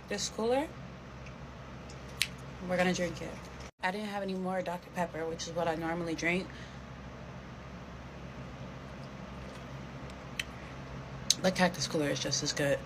this cooler. We're gonna drink it. I didn't have any more Dr. Pepper, which is what I normally drink. The Cactus Cooler is just as good.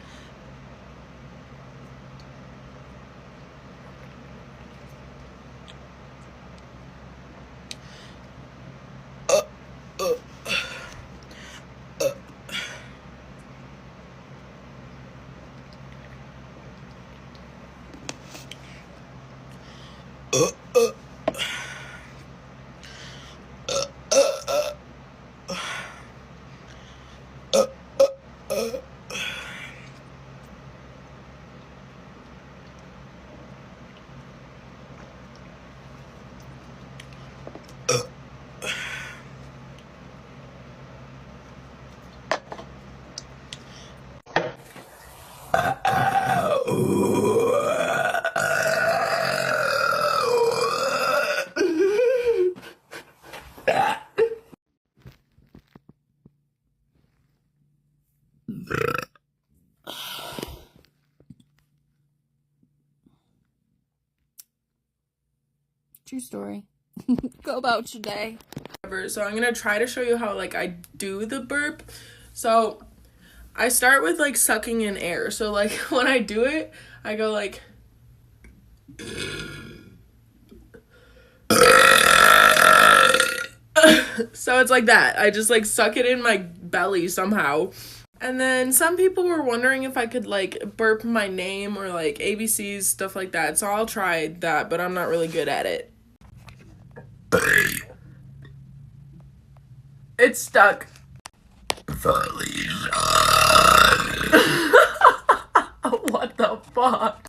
True story. Go about your day. So I'm gonna try to show you how like I do the burp. So I start with like sucking in air. So like when I do it, I go like so it's like that. I just like suck it in my belly somehow. And then some people were wondering if I could like burp my name or like ABCs, stuff like that. So I'll try that, but I'm not really good at it. It's stuck. What the fuck?